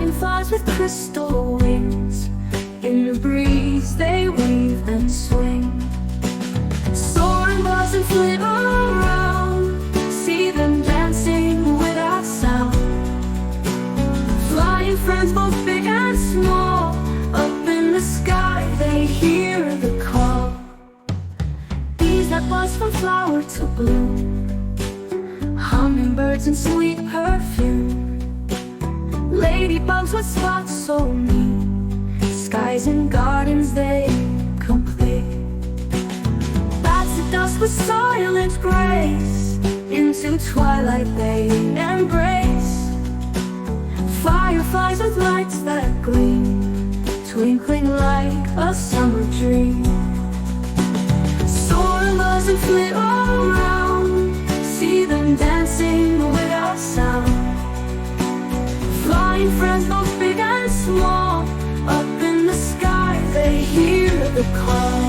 Dragonflies with crystal wings, in the breeze they weave and swing. Soar and buzz and flit around, see them dancing without sound. Flying friends both big and small, up in the sky they hear the call. Bees that buzz from flower to bloom, hummingbirds and sweet perfume. Ladybugs with spots so neat, skies and gardens they complete. Bats at dusk with silent grace, into twilight they embrace. Fireflies with lights that gleam, twinkling like a summer dream. Soar and buzz and flit around, see them dancing without sound. Flying friends both big and small, up in the sky they hear the call.